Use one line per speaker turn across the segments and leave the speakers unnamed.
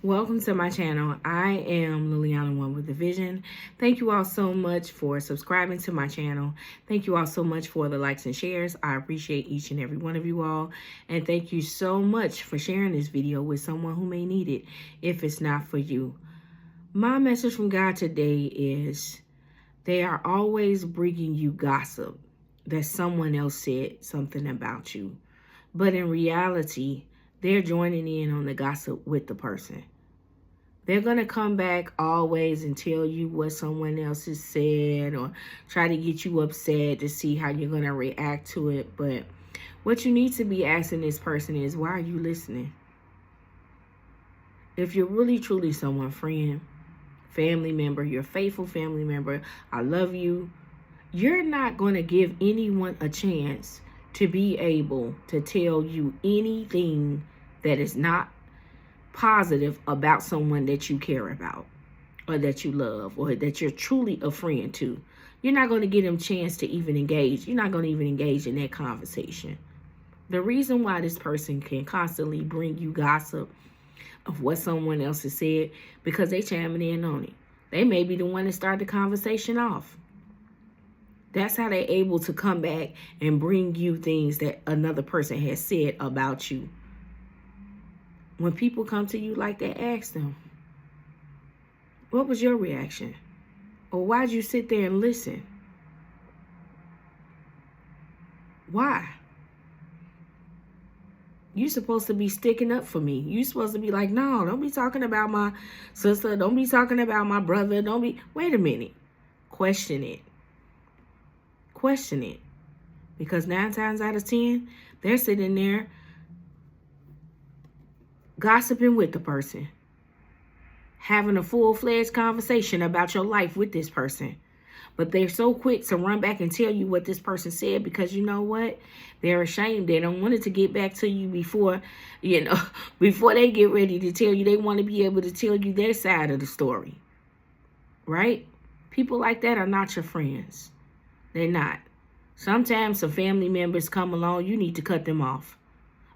Welcome to my channel. I am Liliana One with a Vision. Thank you all so much for subscribing to my channel. Thank you all so much for the likes and shares. I appreciate each and every one of you all. And thank you so much for sharing this video with someone who may need it if it's not for you. My message from God today is they are always bringing you gossip that someone else said something about you. But in reality, they're joining in on the gossip with the person. They're going to come back always and tell you what someone else has said or try to get you upset to see how you're going to react to it. But what you need to be asking this person is, why are you listening? If you're really, truly someone, friend, family member, your faithful family member, I love you, you're not going to give anyone a chance to be able to tell you anything that is not positive about someone that you care about or that you love or that you're truly a friend to. You're not going to give them a chance to even engage. You're not going to even engage in that conversation. The reason why this person can constantly bring you gossip of what someone else has said, because they chiming in on it. They may be the one to start the conversation off. That's how they're able to come back and bring you things that another person has said about you. When people come to you like that, ask them, what was your reaction? Or why'd you sit there and listen? Why? You're supposed to be sticking up for me. You're supposed to be like, no, don't be talking about my sister. Don't be talking about my brother. Wait a minute. Question it. Question it. Because 9 times out of 10, they're sitting there gossiping with the person, having a full-fledged conversation about your life with this person. But they're so quick to run back and tell you what this person said because you know what? They're ashamed. They don't want it to get back to you before they get ready to tell you. They want to be able to tell you their side of the story, right? People like that are not your friends. They're not. Sometimes some family members come along, you need to cut them off.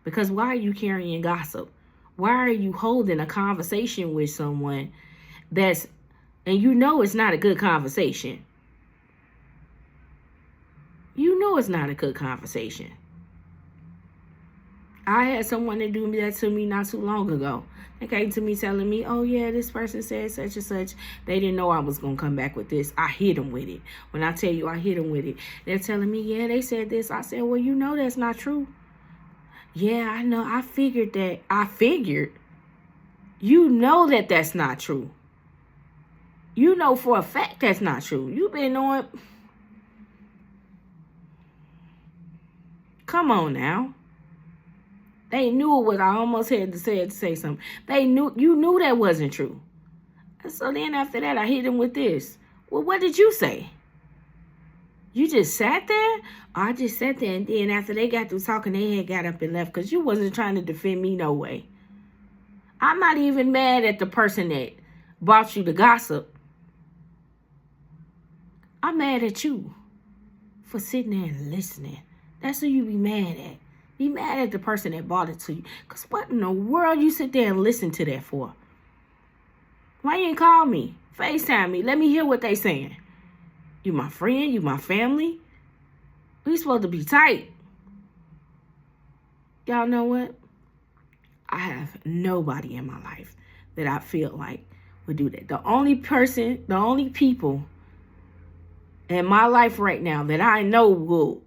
Because why are you carrying gossip? Why are you holding a conversation with someone and you know it's not a good conversation? You know it's not a good conversation. I had someone that do that to me not too long ago. They came to me telling me, oh yeah, this person said such and such. They didn't know I was going to come back with this. I hit them with it. When I tell you I hit them with it, they're telling me, yeah, they said this. I said, well, you know that's not true. Yeah, I know. I figured that. You know that that's not true. You know for a fact that's not true. You've been on. Come on now. They knew what I almost had to say something. You knew that wasn't true. And so then after that, I hit him with this. Well, what did you say? You just sat there? I just sat there, and then after they got through talking, they had got up and left because you wasn't trying to defend me no way. I'm not even mad at the person that brought you the gossip. I'm mad at you for sitting there and listening. That's who you be mad at. Be mad at the person that brought it to you. Because what in the world you sit there and listen to that for? Why you ain't call me? FaceTime me. Let me hear what they saying. You my friend. You my family. We supposed to be tight. Y'all know what? I have nobody in my life that I feel like would do that. The only people in my life right now that I know will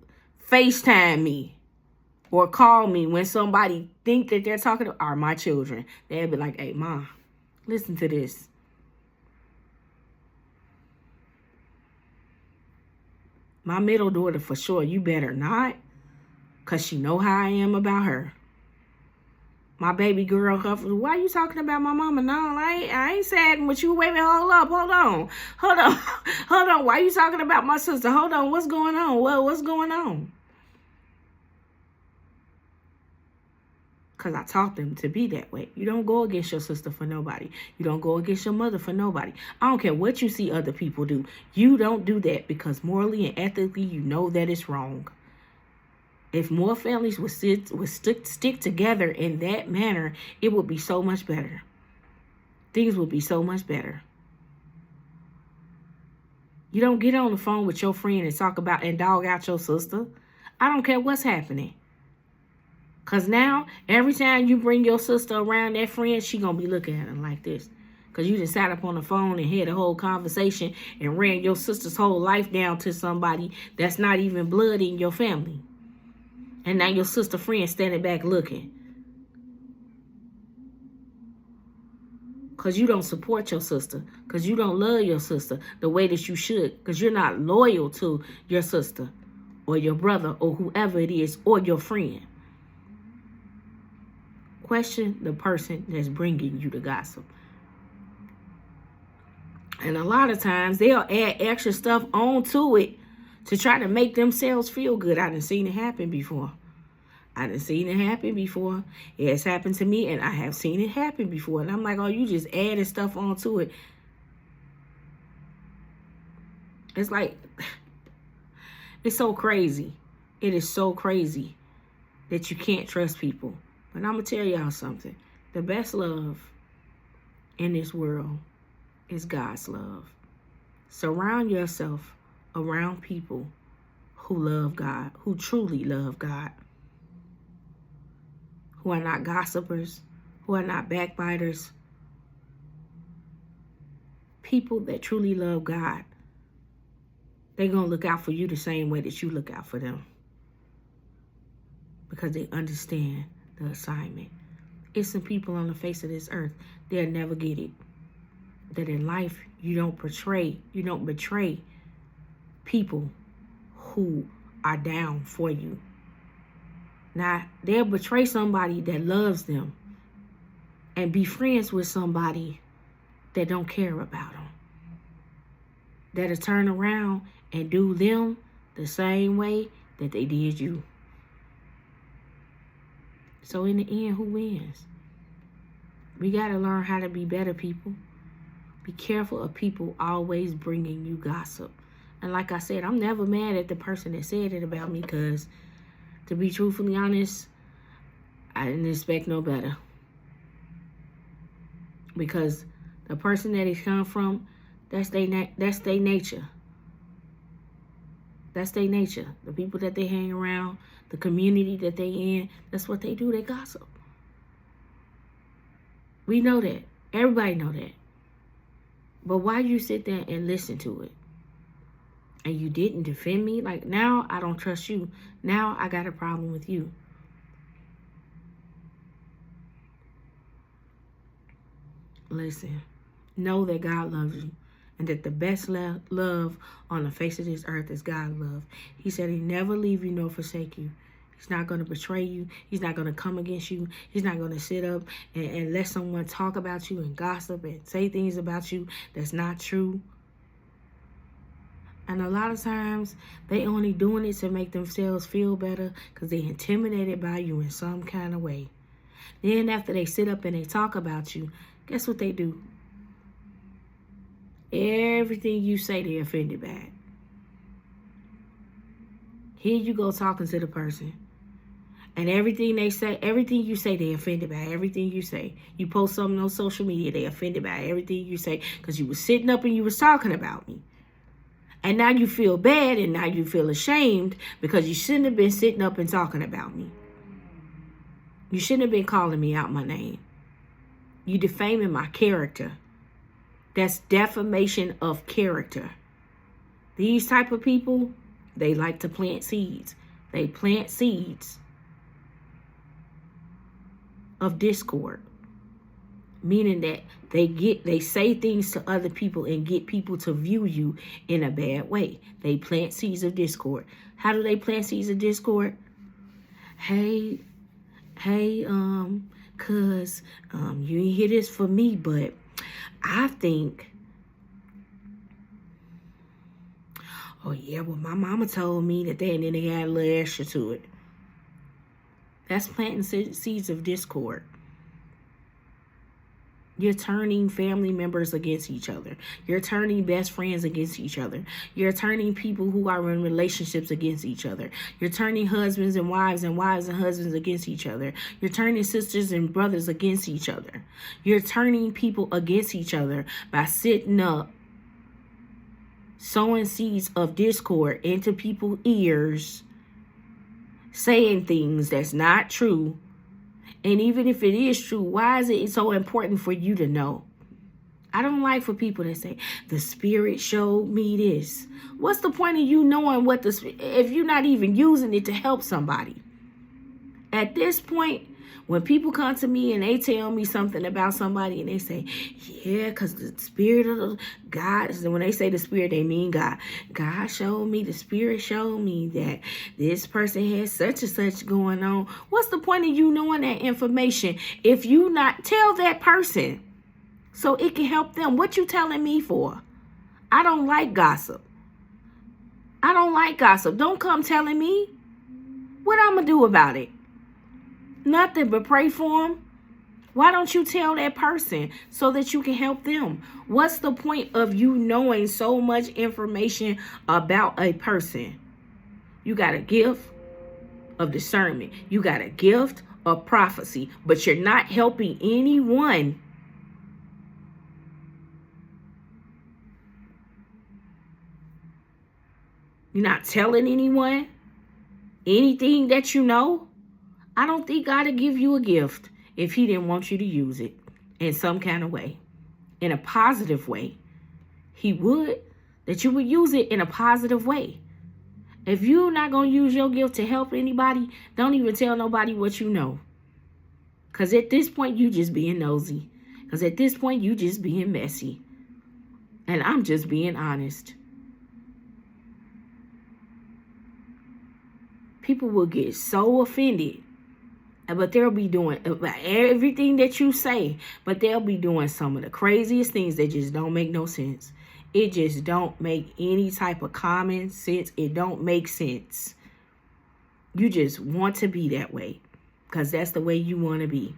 FaceTime me or call me when somebody think that they're talking to are my children. They'll be like, hey, Ma, listen to this. My middle daughter, for sure, you better not, because she know how I am about her. My baby girl, why you talking about my mama? No, I ain't sad with you. Wait a minute, hold on. Why you talking about my sister? Hold on, what's going on? Well, what's going on? Because I taught them to be that way. You don't go against your sister for nobody. You don't go against your mother for nobody. I don't care what you see other people do. You don't do that because morally and ethically, you know that it's wrong. If more families would stick together in that manner, it would be so much better. things would be so much better. You don't get on the phone with your friend and talk about and dog out your sister. I don't care what's happening. Because now, every time you bring your sister around that friend, she going to be looking at her like this. Because you just sat up on the phone and had a whole conversation and ran your sister's whole life down to somebody that's not even blood in your family. And now your sister friend standing back looking. Because you don't support your sister. Because you don't love your sister the way that you should. Because you're not loyal to your sister or your brother or whoever it is or your friend. Question the person that's bringing you the gossip. And a lot of times they'll add extra stuff onto it to try to make themselves feel good. I done seen it happen before. It has happened to me, and I have seen it happen before. And I'm like, oh, you just adding stuff onto it. It's like, it's so crazy. It is so crazy that you can't trust people. But I'm going to tell y'all something. The best love in this world is God's love. Surround yourself around people who love God, who truly love God, who are not gossipers, who are not backbiters. People that truly love God, they're going to look out for you the same way that you look out for them. Because they understand the assignment. It's some people on the face of this earth, they'll never get it. That in life, you don't betray people who are down for you. Now, they'll betray somebody that loves them and be friends with somebody that don't care about them. That'll turn around and do them the same way that they did you. So in the end, who wins? We got to learn how to be better people. Be careful of people always bringing you gossip. And like I said, I'm never mad at the person that said it about me because, to be truthfully honest, I didn't expect no better. Because the person that it come from, that's their nature. That's their nature. The people that they hang around, the community that they in, that's what they do. They gossip. We know that. Everybody know that. But why you sit there and listen to it? And you didn't defend me? Like, now I don't trust you. Now I got a problem with you. Listen, know that God loves you. And that the best love on the face of this earth is God's love. He said he never leave you nor forsake you. He's not going to betray you. He's not going to come against you. He's not going to sit up and let someone talk about you and gossip and say things about you that's not true. And a lot of times, they only doing it to make themselves feel better because they're intimidated by you in some kind of way. Then after they sit up and they talk about you, guess what they do? Everything you say, they're offended by. Here you go talking to the person. And everything they say, everything you say, they're offended by. Everything you say. You post something on social media, they're offended by everything you say. Because you was sitting up and you was talking about me. And now you feel bad and now you feel ashamed because you shouldn't have been sitting up and talking about me. You shouldn't have been calling me out my name. You defaming my character. That's defamation of character. These type of people, they like to plant seeds. They plant seeds of discord. Meaning that they say things to other people and get people to view you in a bad way. They plant seeds of discord. How do they plant seeds of discord? Hey, cuz you ain't hear this for me, but I think, oh yeah, well my mama told me that and then they add a little extra to it. That's planting seeds of discord. You're turning family members against each other. You're turning best friends against each other. You're turning people who are in relationships against each other. You're turning husbands and wives and husbands against each other. You're turning sisters and brothers against each other. You're turning people against each other by sitting up, sowing seeds of discord into people's ears, saying things that's not true. And even if it is true, why is it so important for you to know? I don't like for people that say, the Spirit showed me this. What's the point of you knowing what if you're not even using it to help somebody? At this point, when people come to me and they tell me something about somebody and they say, yeah, because the Spirit of God, when they say the Spirit, they mean God. God showed me, the Spirit showed me that this person has such and such going on. What's the point of you knowing that information if you not tell that person so it can help them? What you telling me for? I don't like gossip. I don't like gossip. Don't come telling me. What I'm going to do about it? Nothing but pray for them. Why don't you tell that person so that you can help them? What's the point of you knowing so much information about a person? You got a gift of discernment. You got a gift of prophecy, but you're not helping anyone. You're not telling anyone anything that you know. I don't think God would give you a gift if he didn't want you to use it in some kind of way, in a positive way. He would, that you would use it in a positive way. If you're not going to use your gift to help anybody, don't even tell nobody what you know. Because at this point, you just being nosy. Because at this point, you just being messy. And I'm just being honest. People will get so offended. But they'll be doing everything that you say. But they'll be doing some of the craziest things that just don't make no sense. It just don't make any type of common sense. It don't make sense. You just want to be that way. Because that's the way you want to be.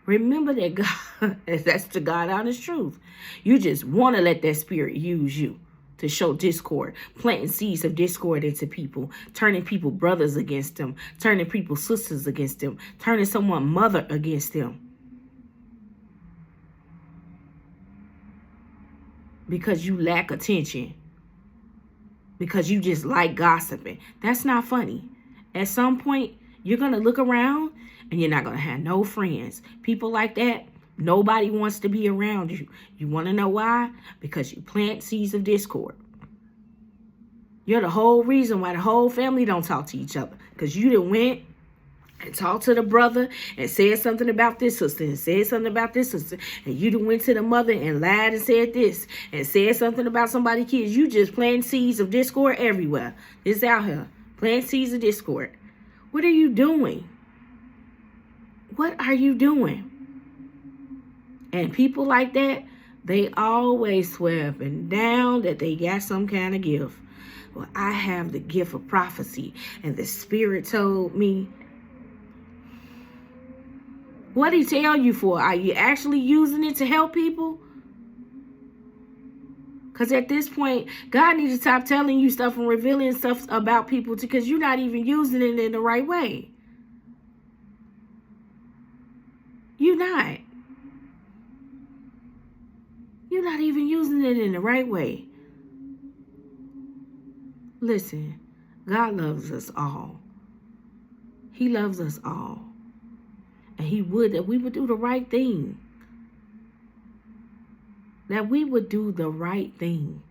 Remember that God, that's the God honest truth. You just want to let that Spirit use you to show discord, planting seeds of discord into people, turning people brothers against them, turning people sisters against them, turning someone mother against them. Because you lack attention. Because you just like gossiping. That's not funny. At some point, you're going to look around and you're not going to have no friends. People like that, nobody wants to be around you. You want to know why? Because you plant seeds of discord. You're the whole reason why the whole family don't talk to each other. Because you done went and talked to the brother and said something about this sister and said something about this sister. And you done went to the mother and lied and said this and said something about somebody's kids. You just planting seeds of discord everywhere. It's out here. Planting seeds of discord. What are you doing? What are you doing? And people like that, they always swear up and down that they got some kind of gift. Well, I have the gift of prophecy, and the Spirit told me. What did he tell you for? Are you actually using it to help people? Because at this point, God needs to stop telling you stuff and revealing stuff about people because you're not even using it in the right way. You're not. You're not even using it in the right way. Listen, God loves us all. He loves us all. And he would that we would do the right thing. That we would do the right thing.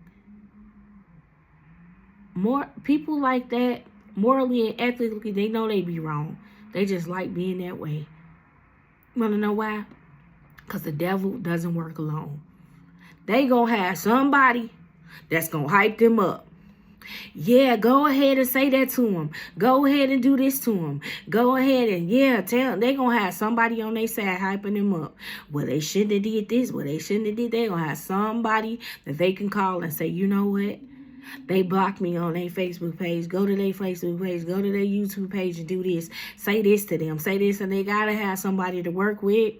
More people like that, morally and ethically, they know they be wrong. They just like being that way. You want to know why? Because the devil doesn't work alone. They gonna have somebody that's gonna hype them up. Yeah, go ahead and say that to them. Go ahead and do this to them. Go ahead and tell them. They gonna have somebody on their side hyping them up. Well, they shouldn't have did this. Well, they shouldn't have did that. They gonna have somebody that they can call and say, you know what? They blocked me on their Facebook page. Go to their Facebook page. Go to their YouTube page and do this. Say this to them. Say this, and they gotta have somebody to work with.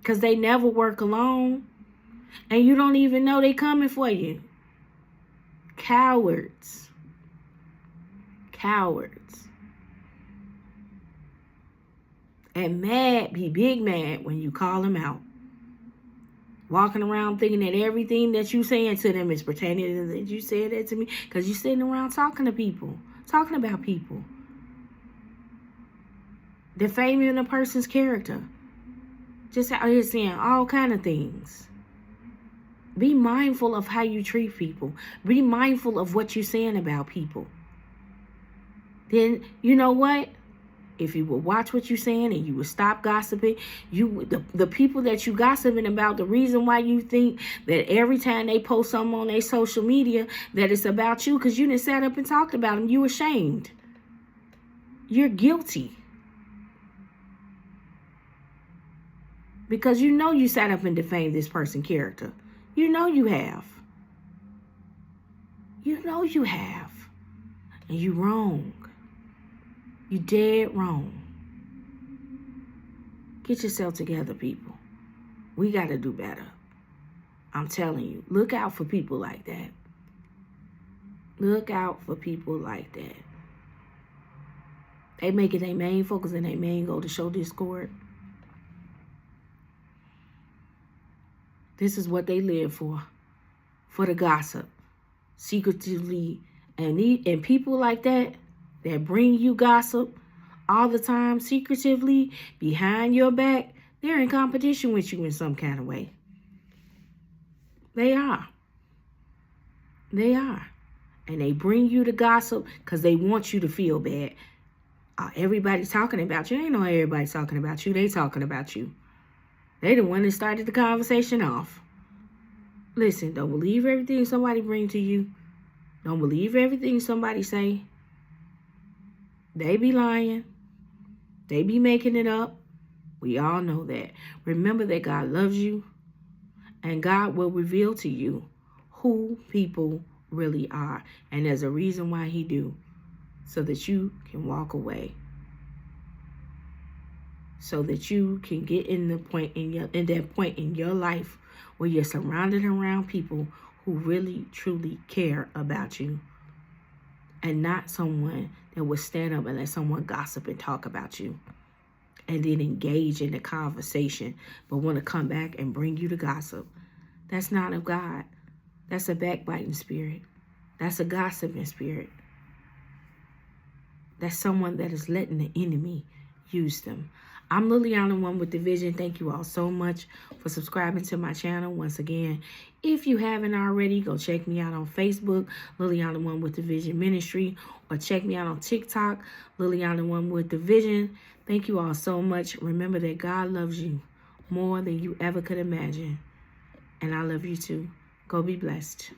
because they never work alone. And you don't even know they coming for you. Cowards. Cowards. And mad, be big mad when you call them out. Walking around thinking that everything that you saying to them is pertaining to that you said that to me. Because you sitting around talking to people. Talking about people. Defaming a person's character. Just out here saying all kind of things. Be mindful of how you treat people. Be mindful of what you're saying about people. Then, you know what? If you would watch what you're saying and you would stop gossiping, the people that you gossiping about, the reason why you think that every time they post something on their social media that it's about you, because you didn't sat up and talked about them, you ashamed. You're guilty. Because you know you sat up and defamed this person's character. You know you have. You know you have. And you wrong. You dead wrong. Get yourself together, people. We got to do better. I'm telling you. Look out for people like that. Look out for people like that. They make it their main focus and their main goal to show discord. This is what they live for the gossip. Secretively, and people like that bring you gossip all the time, secretively, behind your back, they're in competition with you in some kind of way. They are. They are. And they bring you the gossip because they want you to feel bad. Everybody's talking about you. Ain't no everybody's talking about you. They talking about you. They the one that started the conversation off. Listen, don't believe everything somebody bring to you. Don't believe everything somebody say. They be lying. They be making it up. We all know that. Remember that God loves you. And God will reveal to you who people really are. And there's a reason why he do. So that you can walk away. So that you can get in that point in your life where you're surrounded around people who really truly care about you, and not someone that will stand up and let someone gossip and talk about you and then engage in the conversation but want to come back and bring you the gossip. That's not of God. That's a backbiting spirit. That's a gossiping spirit. That's someone that is letting the enemy use them. I'm Liliana, one with the vision. Thank you all so much for subscribing to my channel. Once again, if you haven't already, go check me out on Facebook, Liliana, one with the vision ministry, or check me out on TikTok, Liliana, one with the vision. Thank you all so much. Remember that God loves you more than you ever could imagine. And I love you too. Go be blessed.